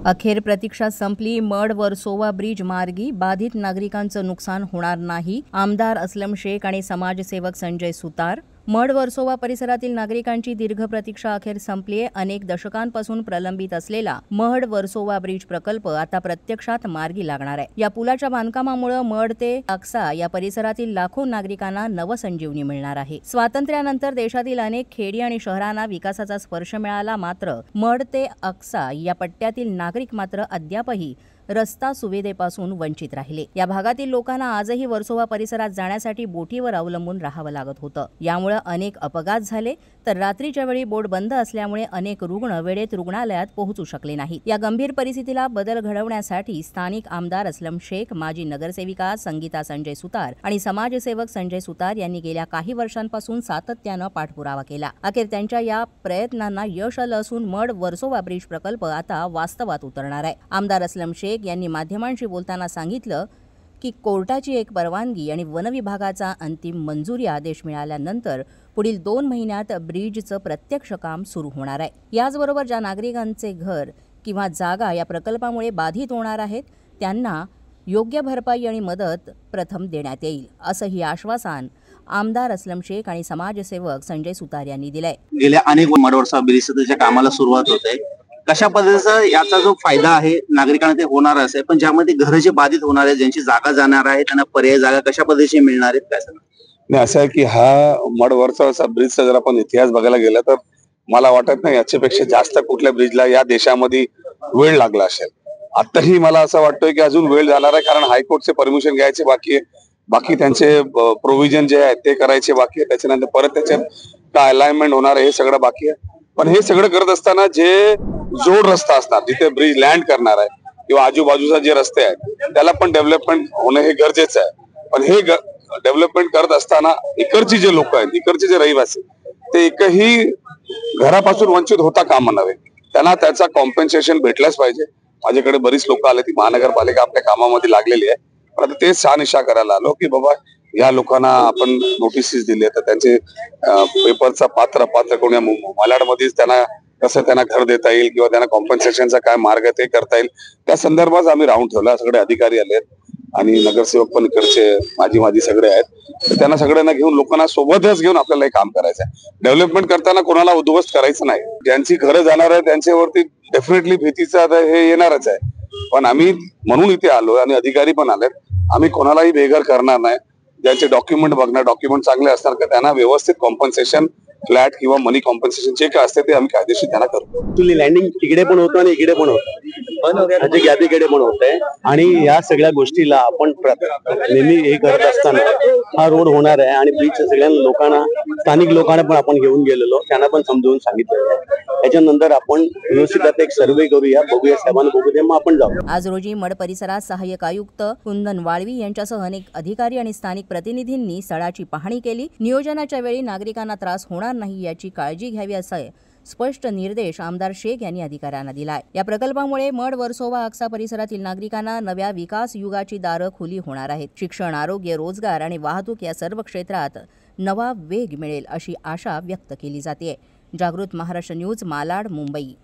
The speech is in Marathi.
अखेर प्रतीक्षा संपली। मड वर्सोवा ब्रिज मार्गी बाधित नागरिकांचं नुकसान होणार नाही, आमदार असलम शेख आणि समाजसेवक संजय सुतार। मड वर्सोवा परिसरातील नागरिकांची दीर्घ प्रतीक्षा अखेर संपलीये। अनेक दशकांपासून प्रलंबित असलेला मड वर्सोवा ब्रिज प्रकल्प आता प्रत्यक्षात मार्गी लागणार आहे। या पुलाच्या बांधकामामुळे मड ते अक्सा या परिसरातील लाखो नागरिकांना नवसंजीवनी मिळणार आहे। स्वातंत्र्यानंतर देशातील अनेक खेडी आणि शहरांना विकासाचा स्पर्श मिळाला, मात्र मड ते अक्सा या पट्ट्यातील नागरिक मात्र अद्यापही रस्ता सुविधेपासून वंचित राहिले। या भागातील लोकांना आजही वर्सोवा परिसरात जाण्यासाठी बोटीवर अवलंबून राहावं लागत होतं। यामुळे अनेक अपघात झाले, तर रात्रीच्या वेळी बोट बंद असल्यामुळे अनेक रुग्ण वेळेत रुग्णालयात पोहोचू शकले नाहीत। या गंभीर परिस्थितीला बदल घडवण्यासाठी स्थानिक आमदार असलम शेख, माजी नगरसेविका संगीता संजय सुतार आणि समाजसेवक संजय सुतार यांनी गेल्या काही वर्षांपासून सातत्यानं पाठपुरावा केला। अखेर त्यांच्या या प्रयत्नांना यश आलं असून मड वर्सोवा ब्रिज प्रकल्प आता वास्तवात उतरणार आहे। आमदार असलम शेख यांनी माध्यमांशी बोलताना सांगितलं की कोर्टाची एक परवानगी आणि वन विभागाचा अंतिम मंजुरी आदेश मिळाल्यानंतर पुढील 2 महिन्यात ब्रिजचं प्रत्यक्ष काम सुरू होणार आहे। याचबरोबर ज्या नागरिकांचे घर किंवा जागा या प्रकल्पामुळे बाधित होणार आहेत त्यांना योग्य भरपाई आणि मदत प्रथम देण्यात येईल, असंही आश्वासन आमदार असलम शेख आणि समाजसेवक संजय सुतार यांनी दिलंय। गेल्या अनेक मड वर्सोवा ब्रिजच्या कामाला सुरुवात होते। कशा पद्धतीचा याचा जो फायदा आहे नागरिकांना ते होणार असेल, पण ज्यामध्ये घर जे बाधित होणार आहे, ज्यांची जागा जाणार आहे, त्यांना पर्याय जागा कशा पद्धतीने मिळणार आहेत, काय सांगा? नाही, असं आहे की हा मड वर्सोवा ब्रिजचा जर आपण इतिहास बघायला गेला तर मला वाटत नाही याच्यापेक्षा जास्त कुठल्या ब्रिजला या देशामध्ये वेळ लागला असेल। आताही मला असं वाटतंय की अजून वेळ जाणार आहे, कारण हायकोर्टचे परमिशन घ्यायचे बाकी आहे, बाकी त्यांचे प्रोव्हिजन जे आहे ते करायचे बाकी आहे, त्याच्यानंतर परत त्याच्यात काय अलाइनमेंट होणार आहे हे सगळं बाकी आहे। पण हे सगळं करत असताना जे जोड रस्ता असणार, जिथे ब्रिज लँड करणार आहे किंवा आजूबाजूचा जे रस्ते आहेत त्याला पण डेव्हलपमेंट होणं हे गरजेचं आहे। पण हे डेव्हलपमेंट करत असताना इकडची जे लोक आहेत, इकडचे जे रहिवासी, ते एकही घरापासून वंचित होता कामा नये, त्यांना त्याचा कॉम्पेन्सेशन भेटलाच पाहिजे। माझ्याकडे बरीच लोक आले, ती महानगरपालिका आपल्या कामामध्ये लागलेली आहे, पण आता तेच शहानिशा करायला आलो की बाबा या लोकांना आपण नोटिसेस दिले तर त्यांचे पेपरचा पात्र कोणी मालाडमध्येच त्यांना कसं त्यांना घर देता येईल किंवा त्यांना कॉम्पन्सेशनचा काय मार्ग ते करता येईल, त्या संदर्भात आम्ही राऊंड ठेवला। सगळे अधिकारी आले आणि नगरसेवक पण इकडचे माझी सगळे आहेत, तर त्यांना सगळ्यांना घेऊन लोकांना सोबतच घेऊन आपल्याला हे काम करायचं आहे। डेव्हलपमेंट करताना कोणाला उद्ध्वस्त करायचं नाही। ज्यांची घरं जाणार आहे त्यांच्यावरती डेफिनेटली भीतीचा हे येणारच आहे, पण आम्ही म्हणून इथे आलो आणि अधिकारी पण आलेत, आम्ही कोणालाही बेघर करणार नाही। ज्यांचे डॉक्युमेंट बघणार, डॉक्युमेंट चांगले असणार का त्यांना व्यवस्थित कॉम्पन्सेशन, फ्लॅट किंवा मनी कॉम्पन्सेशन जे काय असते ते आम्ही कायदेशीर त्यांना करू। ऍक्च्युअली लँडिंग तिकडे पण होतं आणि इकडे पण होतं, इकडे पण होतंय, आणि या सगळ्या गोष्टीला आपण नेहमी हे करत असताना हा रोड होणार आहे आणि ब्रिजच्या सगळ्या लोकांना, स्थानिक लोकांना पण आपण घेऊन गेलेलो, त्यांना पण समजावून सांगितलेलं आहे। त्याच्यानंतर आपण व्यवस्थित एक सर्व्हे करूया, बघूया, साहेबांना बघू दे, मग आपण जाऊ। आज रोजी मड परिसरात सहाय्यक आयुक्त कुंदन वाळवी यांच्यासह अनेक अधिकारी आणि स्थानिक प्रतिनिधींनी स्थळाची पाहणी केली। नियोजनाच्या वेळी नागरिकांना त्रास होणार नाही याची काळजी घ्यावी असे स्पष्ट निर्देश आमदार शेख यांनी अधिकाऱ्यांना दिलाय। या प्रकल्पामुळे मड वर्सोवा अक्सा परिसरातील नागरिकांना नव्या विकास युगाची दारं खुली होणार आहेत। शिक्षण, आरोग्य, रोजगार आणि वाहतूक या सर्व क्षेत्रात नवा वेग मिळेल अशी आशा व्यक्त केली जाते। जागृत महाराष्ट्र न्यूज, मालाड, मुंबई।